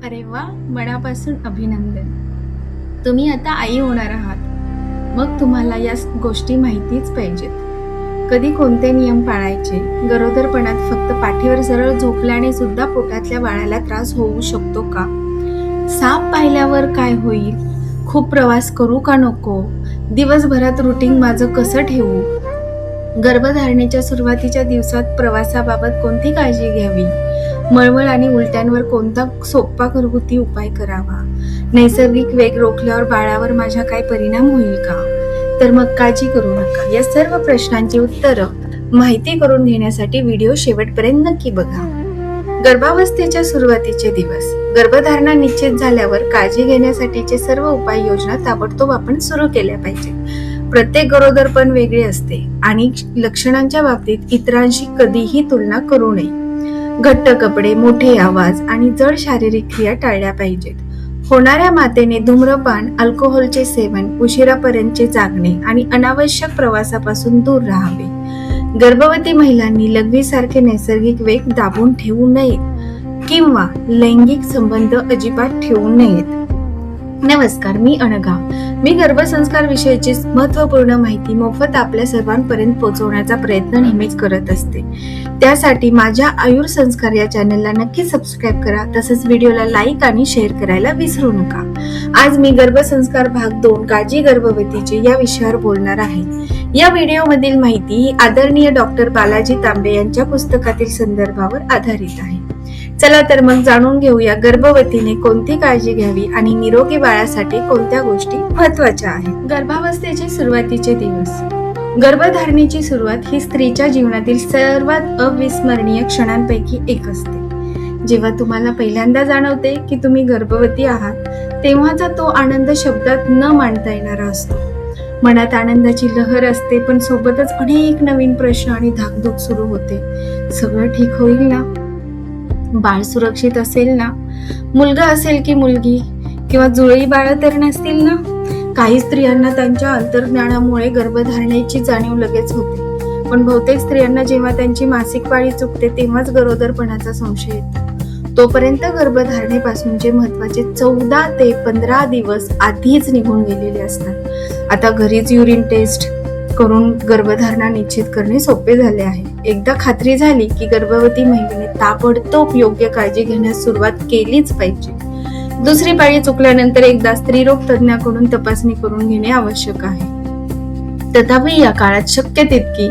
अरे वा, मनापासून अभिनंदन. तुम्ही आता आई होणार आहात. मग तुम्हाला या गोष्टी माहितीच पाहिजेत. कधी कोणते नियम पाळायचे, गरोदरपणात फक्त पाठीवर सरळ झोपल्याने सुद्धा पोटातल्या बाळाला त्रास होऊ शकतो का? साप पाहिल्यावर काय होईल? खूप प्रवास करू का नको? दिवसभरात रुटीन माझं कसं ठेवू? गर्भधारणेच्या सुरुवातीच्या दिवसात प्रवासाबाबत कोणती काळजी घ्यावी? मळमळ आणि उलट्यांवर कोणता सोपा घरगुती उपाय करावा? नैसर्गिक वेग रोखल्यावर बाळावर माझा काय परिणाम होईल का? तर मग काळजी करू नका. या सर्व प्रश्नांची उत्तरं माहिती करून घेण्यासाठी व्हिडिओ शेवटपर्यंत नक्की बघा. गर्भावस्थेच्या सुरुवातीचे दिवस. गर्भधारणा निश्चित झाल्यावर काळजी घेण्यासाठीचे सर्व उपाययोजना ताबडतोब आपण सुरू केल्या पाहिजेत. प्रत्येक गरोदरपण वेगळे असते आणि लक्षणांच्या बाबतीत इतरांशी कधीही तुलना करू नये. घट्ट कपडे, मोठे आवाज आणि जड शारीरिक क्रिया टाळल्या पाहिजेत. होणाऱ्या मातेने धूम्रपान, अल्कोहोलचे सेवन, उशिरापर्यंतचे जागणे आणि अनावश्यक प्रवासापासून दूर राहावे. गर्भवती महिलांनी लघवीसारखे नैसर्गिक वेग दाबून ठेवू नयेत किंवा लैंगिक संबंध अजिबात ठेवू नयेत. नमस्कार, मी अनघा. मी गर्भसंस्कार विषयीची महत्त्वपूर्ण माहिती मोफत आपल्या सर्वांपर्यंत पोहोचवण्याचा प्रयत्न नेहमीच करत असते. त्यासाठी माझ्या आयुर संस्कार या चॅनलला नक्की सबस्क्राईब करा. तसंच व्हिडिओला लाईक आणि शेअर करायला विसरू नका. आज मी गर्भसंस्कार भाग 2 काळजी गर्भवतीची या विषयावर बोलणार आहे. या व्हिडिओमधील माहिती ही आदरणीय डॉक्टर बालाजी तांबे यांच्या पुस्तकातील संदर्भावर आधारित आहे. चला तर मग जाणून घेऊया गर्भवतीने कोणती काळजी घ्यावी आणि निरोगी बाळासाठी कोणत्या गोष्टी महत्त्वाच्या आहेत. गर्भावस्थेचे सुरुवातीचे दिवस. गर्भधारणेची सुरुवात ही स्त्रीच्या जीवनातील सर्वात अविस्मरणीय क्षणांपैकी एक असते. जेव्हा तुम्हाला पहिल्यांदा जाणवते की तुम्ही गर्भवती आहात, तेव्हाचा तो आनंद शब्दात न मांडता येणारा असतो. मनात आनंदाची लहर असते, पण सोबतच अनेक नवीन प्रश्न आणि धाकधूक सुरू होते. सगळं ठीक होईल ना? बाळ सुरक्षित असेल ना? मुलगा असेल की मुलगी? किंवा जुळी बाळ तर नसतील ना? काही स्त्रियांना त्यांच्या अंतर्ज्ञानामुळे गर्भधारणेची जाणीव लगेच होते, पण बहुतेक स्त्रियांना जेव्हा त्यांची मासिक पाळी चुकते तेव्हाच गरोदरपणाचा संशय येतो. तोपर्यंत गर्भधारणेपासूनचे महत्वाचे 14 ते 15 दिवस आधीच निघून गेलेले असतात. आता घरीच युरिन टेस्ट करून गर्भधारणा निश्चित करणे सोपे झाले आहे. एकदा खात्री झाली की गर्भवती महिलेने ताबडतोब योग्य काळजी घेण्यास सुरुवात केलीच पाहिजे. दुसरी पाळी चुकल्यानंतर एकदा स्त्रीरोग तज्ञाकडून तपासणी करून घेणे आवश्यक आहे. तथापि या काळात शक्य तितकी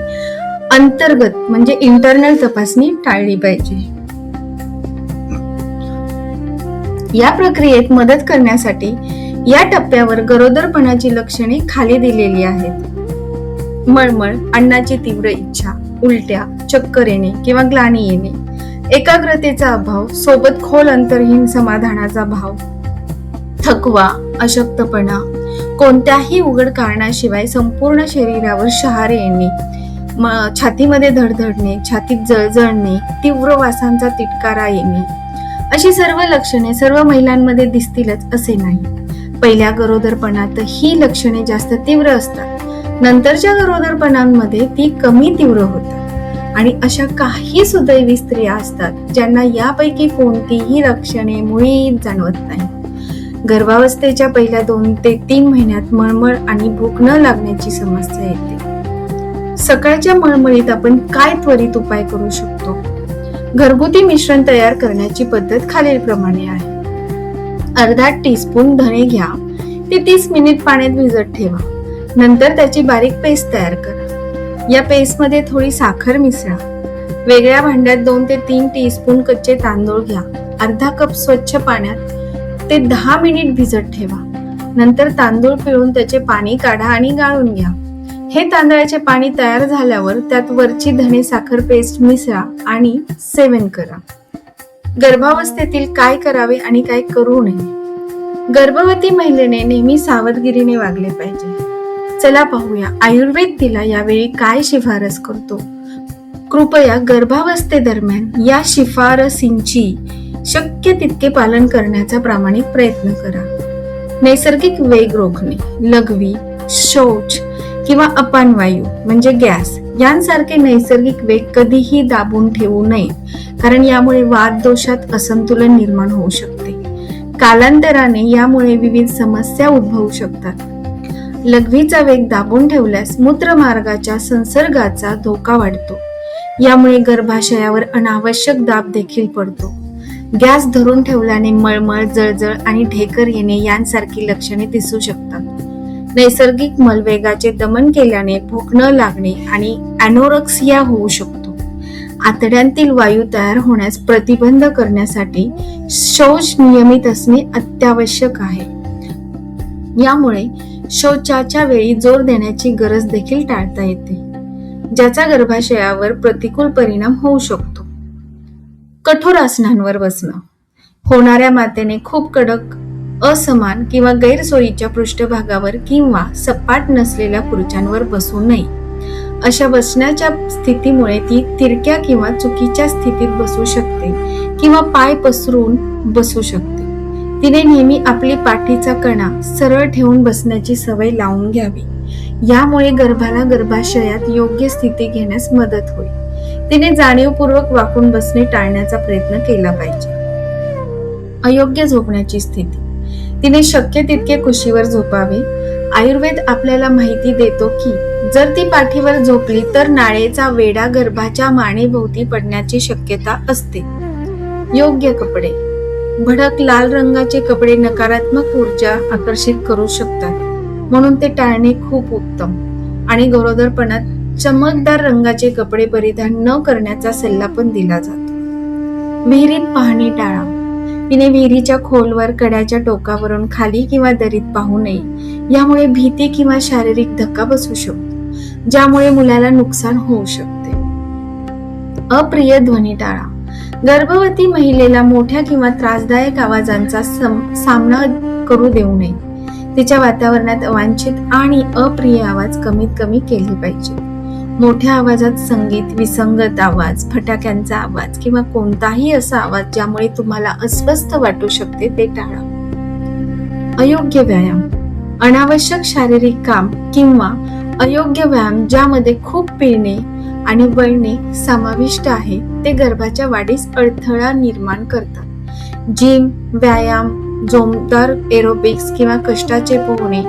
अंतर्गत म्हणजे इंटरनल तपासणी टाळली पाहिजे. या प्रक्रियेत मदत करण्यासाठी या टप्प्यावर गरोदरपणाची लक्षणे खाली दिलेली आहेत. मळमळ, अन्नाची तीव्र इच्छा, उलट्या, चक्कर येणे किंवा ग्लानी येणे, एकाग्रतेचा अभाव, सोबत खोल अंतर्हीन समाधानाचा भाव, थकवा, अशक्तपणा, कोणत्याही उघड कारणाशिवाय संपूर्ण शरीरावर शहारे येणे, छातीमध्ये धडधडणे, छातीत जळजळणे, तीव्र वासांचा तिटकारा येणे, अशी सर्व लक्षणे सर्व महिलांमध्ये दिसतीलच असे नाही. पहिल्या गरोदरपणात ही लक्षणे जास्त तीव्र असतात. नंतरच्या गरोदरपणांमध्ये ती कमी तीव्र होतात आणि अशा काही सुदैवी स्त्रिया असतात ज्यांना यापैकी कोणतीही लक्षणे मुळीच जाणवत नाही. गर्भावस्थेच्या पहिल्या 2 ते 3 महिन्यात मळमळ आणि भूक न लागण्याची समस्या येते. सकाळच्या मळमळीत आपण काय त्वरित उपाय करू शकतो? घरगुती मिश्रण तयार करण्याची पद्धत खालीलप्रमाणे आहे. अर्धा टीस्पून धणे घ्या. ते 30 मिनिट पाण्यात भिजत ठेवा. नंतर त्याची बारीक पेस्ट तयार करा. या पेस्ट मध्ये थोडी साखर मिसळा. वेगळ्या भांड्यात 2 ते 3 टीस्पून कच्चे तांदूळ घ्या. अर्धा कप स्वच्छ पाण्यात ते 10 मिनिट भिजत ठेवा. नंतर तांदूळ पिळून त्याचे पाणी काढा आणि गाळून घ्या. हे तांदळाचे पाणी तयार झाल्यावर त्यात वरची धणे साखर पेस्ट मिसळा आणि सेवन करा. गर्भावस्थेतील काय करावे आणि काय करू नये. गर्भवती महिलेने नेहमी सावधगिरीने वागले पाहिजे. चला पाहूया आयुर्वेद तिला यावेळी काय शिफारस करतो. कृपया गर्भावस्थेदरम्यान या शिफारसींची शक्य तितके पालन करण्याचा प्रामाणिक प्रयत्न करा. नैसर्गिक वेग रोखणे, लघवी, शौच किंवा अपानवायू म्हणजे गॅस यांसारखे नैसर्गिक वेग कधीही दाबून ठेवू नये, कारण यामुळे वात दोषात असंतुलन निर्माण होऊ शकते. कालांतराने यामुळे विविध समस्या उद्भवू शकतात. लघवीचा वेग दाबून ठेवल्यास मूत्रमार्गाच्या संसर्गाचा धोका वाढतो. यामुळे गर्भाशयावर अनावश्यक दाब देखील पडतो. गॅस धरून ठेवल्याने मळमळ, जळजळ आणि ढेकर येणे यांसारखी लक्षणे दिसू शकतात. नैसर्गिक मलवेगाचे दमन केल्याने भूक न लागणे आणि ॲनोरेक्सिया होऊ शकतो. आतड्यांतील वायू तयार होण्यास प्रतिबंध करण्यासाठी शौच नियमित असणे अत्यावश्यक आहे. यामुळे शौचाच्या वेळी जोर देण्याची गरज देखील टाळता येते, ज्याचा गर्भाशयावर प्रतिकूल परिणाम होऊ शकतो. कठोर आसनांवर बसणं. होणाऱ्या मातेने खूप कडक, असमान किंवा गैरसोयीच्या पृष्ठभागावर किंवा सपाट नसलेल्या खुर्च्यांवर बसू नये. अशा बसण्याच्या स्थितीमुळे ती तिरक्या किंवा चुकीच्या स्थितीत बसू शकते किंवा पाय पसरून बसू शकते. तिने नेहमी आपली पाठीचा कणा सरळ ठेवून बसण्याची सवय लावून घ्यावी. यामुळे गर्भाला गर्भाशयात योग्य स्थिती घेण्यास मदत होईल. तिने जाणीवपूर्वक वाकून बसणे टाळण्याचा प्रयत्न केला पाहिजे. अयोग्य झोपण्याची स्थिती. तिने शक्य तितके कुशीवर झोपावे. आयुर्वेद आपल्याला माहिती देतो की जर ती पाठीवर झोपली तर नाळेचा वेढा गर्भाच्या मानेभोवती पडण्याची शक्यता असते. योग्य कपडे. भडक लाल रंगाचे कपडे नकारात्मक ऊर्जा आकर्षित करू शकतात, म्हणून ते टाळणे खूप उत्तम. आणि गरोदरपणात चमकदार रंगाचे कपडे परिधान न करण्याचा सल्ला पण दिला जातो. विहिरीत पाहणे टाळा. तिने विहिरीच्या खोलवर कड्याच्या टोकावरून खाली किंवा दरीत पाहू नये. यामुळे भीती किंवा शारीरिक धक्का बसू शकतो, ज्यामुळे मुलाला नुकसान होऊ शकते. अप्रिय ध्वनी टाळा. गर्भवती महिलेला मोठ्या किंवा त्रासदायक आवाजांचा सामना करू देऊ नये. तिच्या वातावरणात अवांछित आणि अप्रिय आवाज कमीत कमी केले पाहिजे. मोठ्या आवाजात संगीत, विसंगत आवाज, फटाक्यांचा आवाज किंवा कोणताही असा आवाज ज्यामुळे तुम्हाला अस्वस्थ वाटू शकते ते टाळा. अयोग्य व्यायाम. अनावश्यक शारीरिक काम किंवा अयोग्य व्यायाम ज्यामध्ये खूप पिळणे आणि वळणे समाविष्ट आहे ते गर्भाच्या वाढीस अडथळा निर्माण करतात. जिम, व्यायाम, जोमदार एरोबिक्स किंवा कष्टाचे पोहणे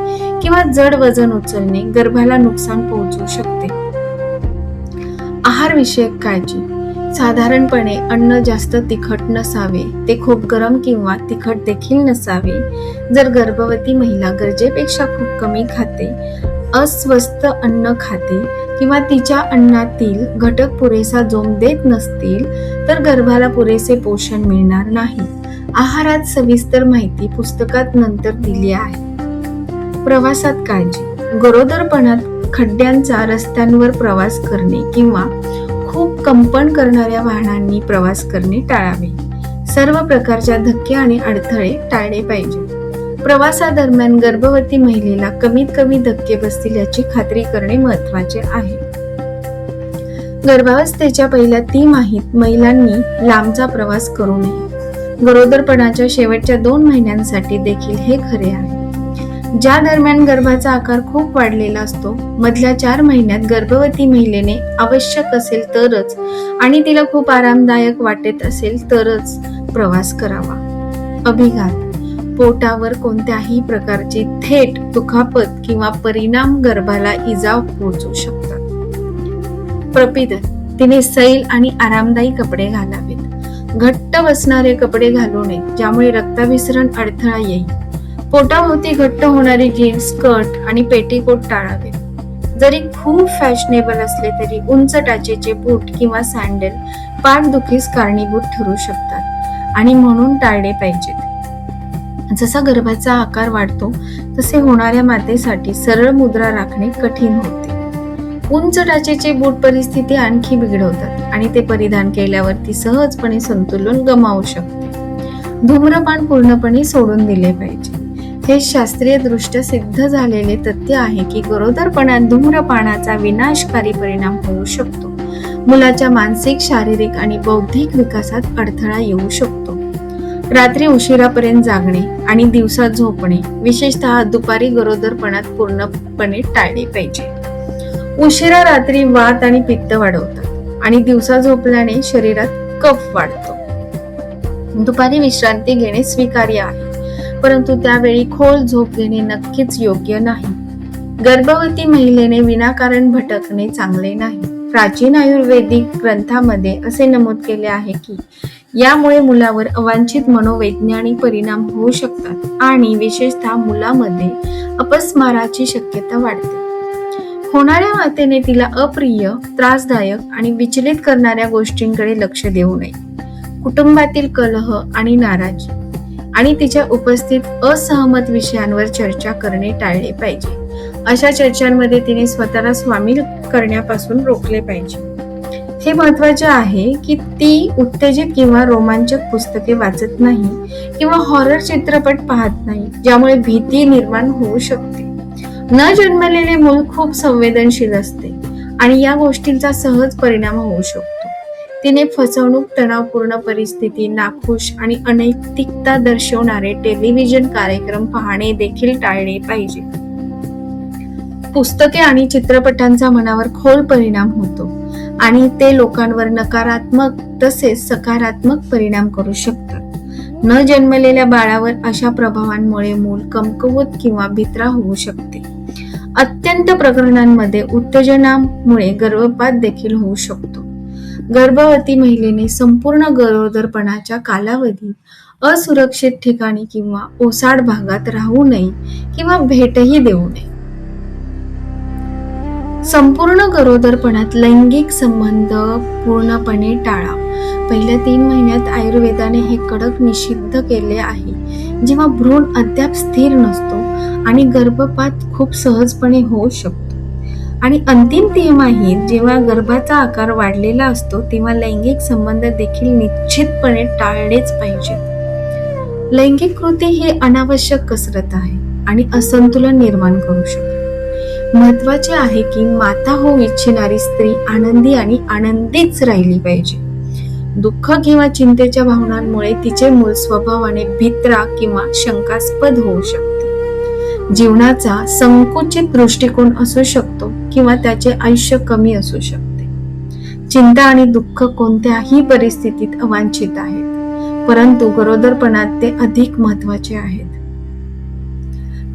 किंवा जड वजन उचलणे गर्भाला नुकसान पोहोचवू शकते. आहार विषयक काळजी. साधारणपणे अन्न जास्त तिखट नसावे. ते खूप गरम किंवा तिखट देखील नसावे. जर गर्भवती महिला गरजेपेक्षा खूप कमी खाते, अस्वस्थ अन्न खाते किंवा तिच्या अन्नातील घटक पुरेसा जोम देत नसतील तर गर्भाला पुरेसे पोषण मिळणार नाही. आहारात सविस्तर माहिती पुस्तकात नंतर दिली आहे. प्रवासात काळजी. गरोदरपणात खड्ड्यांचा रस्त्यांवर प्रवास करणे किंवा खूप कंपन करणाऱ्या वाहनांनी प्रवास करणे टाळावे. सर्व प्रकारच्या धक्के आणि अडथळे टाळले पाहिजे. प्रवासादरम्यान गर्भवती महिलेला कमीत कमी धक्के बसतील याची खात्री करणे महत्त्वाचे आहे. गर्भावस्थेच्या पहिल्या तिमाहीत महिलांनी लांबचा प्रवास करू नये. गरोदरपणाच्या शेवटच्या 2 महिन्यांसाठी देखील हे खरे आहे. ज्या दरम्यान गर्भाचा आकार खूप वाढलेला असतो, मधल्या 4 महिन्यात गर्भवती महिलेने आवश्यक असेल तरच आणि तिला खूप आरामदायक वाटत असेल तरच प्रवास करावा. अभिघात. पोटावर कोणत्याही प्रकारची थेट दुखापत किंवा परिणाम गर्भाला इजा पोहोचवू शकतात. प्रपिदन. तिने सैल आणि आरामदायी कपडे घालावेत. घट्ट बसणारे कपडे घालू नये ज्यामुळे रक्ताभिसरण अडथळा येईल. पोटाभोवती घट्ट होणारी जीन्स, स्कर्ट आणि पेटीकोट टाळावे. जरी खूप फॅशनेबल असले तरी उंच टाचेचे बूट किंवा सँडल पाठदुखीस कारणीभूत ठरू शकतात आणि म्हणून टाळले पाहिजेत. जसा गर्भाचा आकार वाढतो तसे होणाऱ्या मातेसाठी सरळ मुद्रा राखणे कठीण होते. उंच टाचेचे बूट परिस्थिती आणखी बिघडवतात आणि ते परिधान केल्यावर ती सहजपणे संतुलन गमावू शकते. धूम्रपान पूर्णपणे सोडून दिले पाहिजे. हे शास्त्रीय दृष्ट्या सिद्ध झालेले तथ्य आहे की गरोदरपणात धूम्रपानाचा विनाशकारी परिणाम होऊ शकतो. मुलाच्या मानसिक, शारीरिक आणि बौद्धिक विकासात अडथळा येऊ शकतो. रात्री उशिरापर्यंत जागणे आणि दिवसा झोपणे, विशेषतः दुपारी गरोदरपणात पूर्णपणे टाळले पाहिजे. उशिरा रात्री वात आणि पित्त वाढवतात आणि दिवसा झोपल्याने शरीरात कफ वाढतो. दुपारी विश्रांती घेणे स्वीकार्य आहे, परंतु त्यावेळी खोल झोप घेणे नक्कीच योग्य नाही. गर्भवती महिलेने विनाकारण भटकणे चांगले नाही. प्राचीन आयुर्वेदिक ग्रंथामध्ये असे नमूद केले आहे की यामुळे मुलावर अवांछित मनोवैज्ञानिक परिणाम होऊ शकतात आणि विशेषतः मुलामध्ये अपस्माराची शक्यता वाढते. होणाऱ्या मातेने तिला अप्रिय, त्रासदायक आणि विचलित करणाऱ्या गोष्टींकडे लक्ष देऊ नये. कुटुंबातील कलह आणि नाराजी आणि तिच्या उपस्थित असहमत विषयांवर चर्चा करणे टाळले पाहिजे. अशा चर्चांमध्ये तिने स्वतःला सामील करण्यापासून रोखले पाहिजे. हे महत्वाचे आहे की ती उत्तेजित किंवा रोमांचक पुस्तके वाचत नाही किंवा हॉरर चित्रपट पाहत नाही, ज्यामुळे भीती निर्माण होऊ शकते. न जन्मलेले मूल खूप संवेदनशील असते आणि या गोष्टींचा सहज परिणाम होऊ शकतो. तिने फसवणूक, तणावपूर्ण परिस्थिती, नाखुश आणि अनैतिकता दर्शवणारे टेलिव्हिजन कार्यक्रम पाहणे देखील टाळले पाहिजे. पुस्तके आणि चित्रपटांचा मनावर खोल परिणाम होतो आणि ते लोकांवर नकारात्मक तसेच सकारात्मक परिणाम करू शकतात. न जन्मलेल्या बाळावर अशा प्रभावांमुळे मूल कमकुवत किंवा भित्रा होऊ शकते. अत्यंत प्रकरणांमध्ये उत्तेजनामुळे गर्भपात देखील होऊ शकतो. गर्भवती महिलेने संपूर्ण गरोदरपणाच्या कालावधीत असुरक्षित ठिकाणी किंवा ओसाड भागात राहू नये किंवा भेटही देऊ नये. संपूर्ण गरोदरपणात लैंगिक संबंध पूर्णपणे टाळा. पहिल्या 3 महिन्यात आयुर्वेदाने हे कडक निषिद्ध केले आहे. जेव्हा भ्रूण अद्याप स्थिर नसतो आणि गर्भपात खूप सहजपणे होऊ शकतो आणि अंतिम तिमाहीत जेव्हा गर्भाचा आकार वाढलेला असतो तेव्हा लैंगिक संबंध देखील निश्चितपणे टाळलेच पाहिजेत. लैंगिक कृती ही अनावश्यक कसरत आहे आणि असंतुलन निर्माण करू शकते. महत्वाचे आहे की माता होऊ इच्छिणारी स्त्री आनंदी आणि आनंदीच राहिली पाहिजे. दुःख किंवा चिंतेच्या भावनांमुळे तिचे मूल स्वभावाने भित्रा किंवा शंकास्पद होऊ शकते. जीवनाचा संकुचित दृष्टिकोन असू शकतो किंवा त्याचे आयुष्य कमी असू शकते. चिंता आणि दुःख कोणत्याही परिस्थितीत अवांछित आहेत, परंतु गरोदरपणात ते अधिक महत्वाचे आहेत.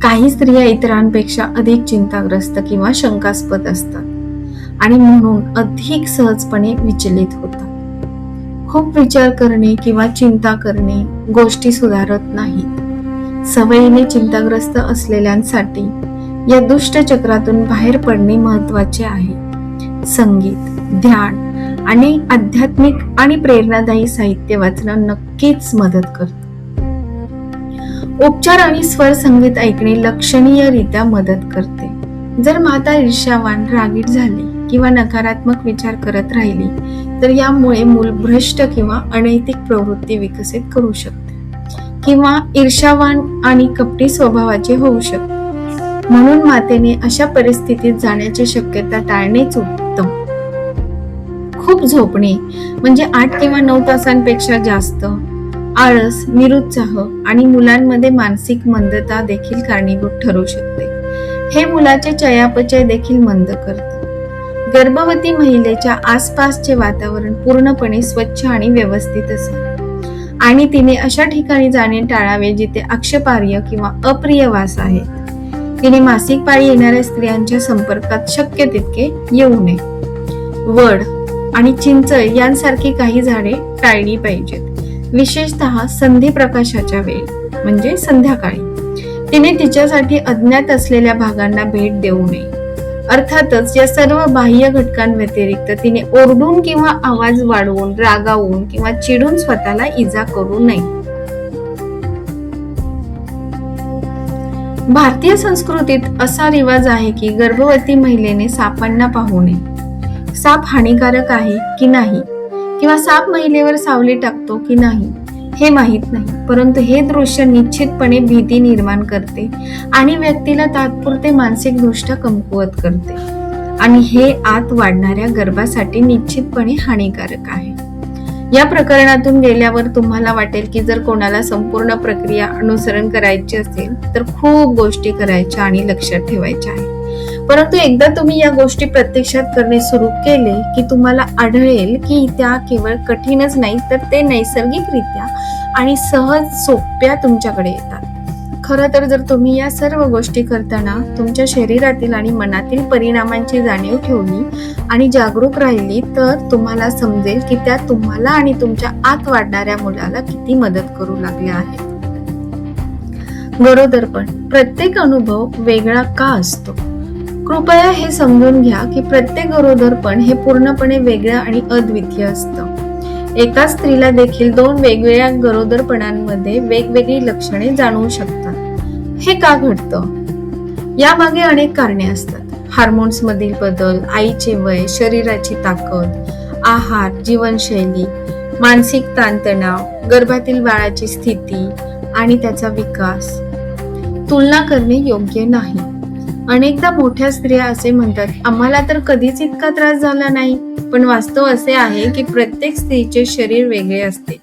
काही स्त्रिया इतरांपेक्षा अधिक चिंताग्रस्त किंवा शंकास्पद असतात आणि म्हणून अधिक सहजपणे विचलित होतात. खूप विचार करणे किंवा चिंता करणे गोष्टी सुधारत नाहीत. सवयीने चिंताग्रस्त असलेल्यांसाठी या दुष्ट चक्रातून बाहेर पडणे महत्वाचे आहे. संगीत, ध्यान आणि आध्यात्मिक आणि प्रेरणादायी साहित्य वाचणं नक्कीच मदत करते. उपचार आणि स्वर संगीत ऐकणे लक्षणीयरित्या मदत करते. जर माता ईर्ष्यावान, रागीट झाली किंवा नकारात्मक विचार करत राहिली तर यामुळे मूल भ्रष्ट किंवा अनैतिक प्रवृत्ती विकसित करू शकते किंवा ईर्ष्यावान आणि कपटी स्वभावाचे होऊ शकते. म्हणून मातेने अशा परिस्थितीत जाण्याची शक्यता टाळणेच उत्तम. खूप झोपणे म्हणजे 8 किंवा 9 तासांपेक्षा जास्त, आळस, निरुत्साह आणि मुलांमध्ये मानसिक मंदता देखील कारणीभूत ठरू शकते. हे मुलाचे चयापचय देखील मंद करते. गर्भवती महिलेच्या आसपासचे वातावरण पूर्णपणे स्वच्छ आणि व्यवस्थित असेल आणि तिने अशा ठिकाणी जाणे टाळावे जिथे आक्षेपार्ह किंवा अप्रिय वास आहेत. तिने मासिक पाळी येणाऱ्या स्त्रियांच्या संपर्कात शक्य तितके येऊ नये. वड आणि चिंच यांसारखी काही झाडे टाळली पाहिजेत, विशेषतः संधी प्रकाशाच्या वेळी म्हणजे संध्याकाळी. तिने तिच्यासाठी अज्ञात असलेल्या भागांना भेट देऊ नये. अर्थातच या सर्व बाह्य घटकांव्यतिरिक्त तिने ओरडून किंवा आवाज वाढवून, रागावून किंवा चिडून स्वतःला इजा करू नये. भारतीय संस्कृतीत असा रिवाज आहे की गर्भवती महिलेने सापांना पाहू नये. साप हानिकारक आहे की नाही किंवा साप महिलेवर सावली टाकतो की नाही हे माहीत नाही, परंतु हे दृश्य निश्चितपणे भीती निर्माण करते आणि व्यक्तीला तात्पुरते मानसिकदृष्ट्या कमकुवत करते आणि हे आत वाढणाऱ्या गर्भासाठी निश्चितपणे हानिकारक आहे. या प्रकरणातून गेल्यावर तुम्हाला वाटेल की जर कोणाला संपूर्ण प्रक्रिया अनुसरण करायची असेल तर खूप गोष्टी करायच्या आणि लक्षात ठेवायच्या आहे. परंतु एकदा तुम्ही या गोष्टी प्रत्यक्षात करणे सुरू केले की तुम्हाला आढळेल की त्या केवळ कठीणच नाही तर ते नैसर्गिकरित्या आणि सहज सोप्या तुमच्याकडे येतात. खरं तर जर तुम्ही या सर्व गोष्टी करताना तुमच्या शरीरातील आणि मनातील परिणामांची जाणीव ठेवली आणि जागरूक राहिली तर तुम्हाला समजेल की त्या तुम्हाला आणि तुमच्या आत वाढणाऱ्या मुलाला किती मदत करू लागल्या आहेत. गरोदरपण प्रत्येक अनुभव वेगळा का असतो? कृपया हे समजून घ्या की प्रत्येक गरोदरपण हे पूर्णपणे वेगळं आणि अद्वितीय असतं. एका स्त्रीला देखील 2 वेगवेगळ्या गरोदरपणांमध्ये वेगवेगळी लक्षणे जाणवू शकतात. हे का घडतं? यामागे अनेक कारणे असतात. हार्मोन्स मधील बदल, आईचे वय, शरीराची ताकद, आहार, जीवनशैली, मानसिक ताणतणाव, गर्भातील बाळाची स्थिती आणि त्याचा विकास. तुलना करणे योग्य नाही. अनेकदा मोठ्या स्त्रिया असे म्हणतात, आम्हाला तर कधीच इतका त्रास झाला नाही. पण वास्तव असे आहे की प्रत्येक स्त्रीचे शरीर वेगळे असते.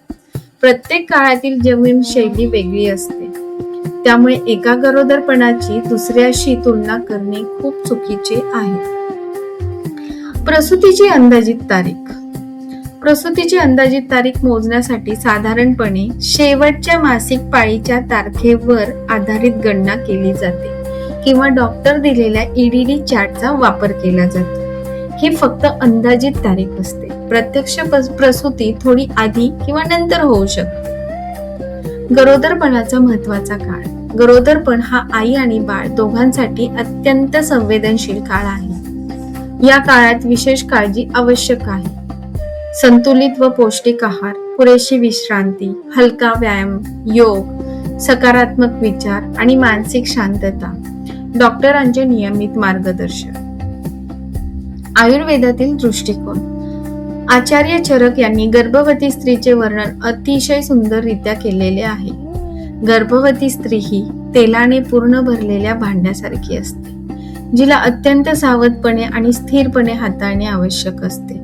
प्रत्येक काळातील जीवनशैली वेगळी असते. त्यामुळे एका गरोदरपणाची दुसऱ्याशी तुलना करणे खूप चुकीचे आहे. प्रसूतीची अंदाजित तारीख. प्रसूतीची अंदाजित तारीख मोजण्यासाठी साधारणपणे शेवटच्या मासिक पाळीच्या तारखेवर आधारित गणना केली जाते किंवा डॉक्टर दिलेल्या EDD चार्टचा वापर केला जातो. ही फक्त अंदाजित तारीख असते. प्रत्यक्ष प्रसूती थोडी आधी किंवा नंतर होऊ शकते. गरोदरपणाचा महत्वाचा काळ. गरोदरपण हा आई आणि बाळ दोघांसाठी अत्यंत संवेदनशील काळ आहे. या काळात विशेष काळजी आवश्यक आहे. संतुलित व पौष्टिक आहार, पुरेशी विश्रांती, हलका व्यायाम, योग, सकारात्मक विचार आणि मानसिक शांतता. डॉक्टरांचे नियमित मार्गदर्शन. आयुर्वेदातील दृष्टिकोन. आचार्य चरक यांनी गर्भवती स्त्रीचे वर्णन अतिशय सुंदररित्या केलेले आहे. गर्भवती स्त्री ही तेलाने पूर्ण भरलेल्या भांड्यासारखी असते, जिला अत्यंत सावधपणे आणि स्थिरपणे हाताळणे आवश्यक असते.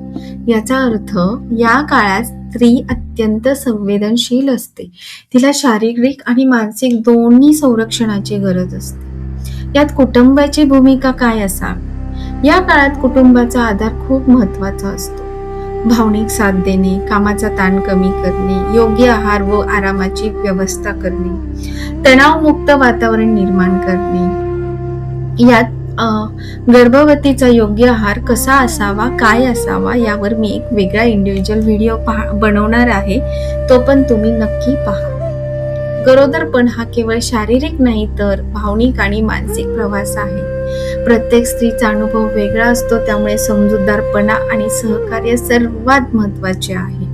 याचा अर्थ या काळात स्त्री अत्यंत संवेदनशील असते. तिला शारीरिक आणि मानसिक दोन्ही संरक्षणाची गरज असते. यात कुटुंबाची भूमिका काय असावी? या काळात कुटुंबाचा आधार खूप महत्वाचा असतो. भावनिक साथ देणे, कामाचा ताण कमी करणे, योग्य आहार व आरामाची व्यवस्था करणे, तणावमुक्त वातावरण निर्माण करणे. यात गर्भवतीचा योग्य आहार कसा असावा, काय असावा यावर मी एक वेगळा इंडिव्हिज्युअल व्हिडिओ बनवणार आहे. तो पण तुम्ही नक्की पहा. गरोदरपण हा केवळ शारीरिक नाही तर भावनिक आणि मानसिक प्रवास आहे. प्रत्येक स्त्रीचा अनुभव वेगळा असतो, त्यामुळे समजूतदारपणा आणि सहकार्य सर्वात महत्वाचे आहे.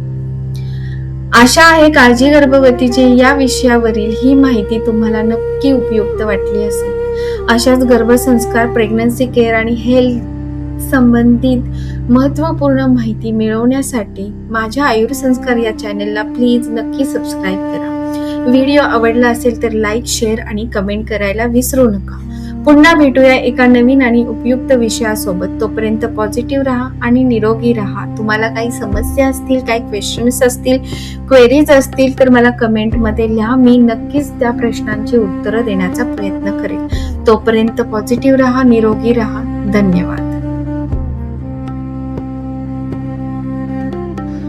आशा आहे काळजी गर्भवतीची या विषयावरील ही माहिती तुम्हाला नक्की उपयुक्त वाटली असेल. अशाच गर्भसंस्कार, प्रेग्नन्सी केअर आणि हेल्थ संबंधित महत्त्वपूर्ण माहिती मिळवण्यासाठी माझ्या आयुर्संस्कार या चॅनलला प्लीज नक्की सबस्क्राईब करा. व्हिडिओ आवडला असेल तर लाईक, शेअर आणि कमेंट करायला विसरू नका. पुन्हा भेटूया एका नवीन आणि उपयुक्त विषयासोबत. तोपर्यंत पॉझिटिव्ह राहा आणि निरोगी राहा. तुम्हाला काही समस्या असतील, काही क्वेश्चन्स असतील, क्वेरीज असतील तर मला कमेंटमध्ये लिहा. मी नक्कीच त्या प्रश्नांची उत्तरं देण्याचा प्रयत्न करेन. तोपर्यंत पॉझिटिव्ह राहा, निरोगी राहा. धन्यवाद.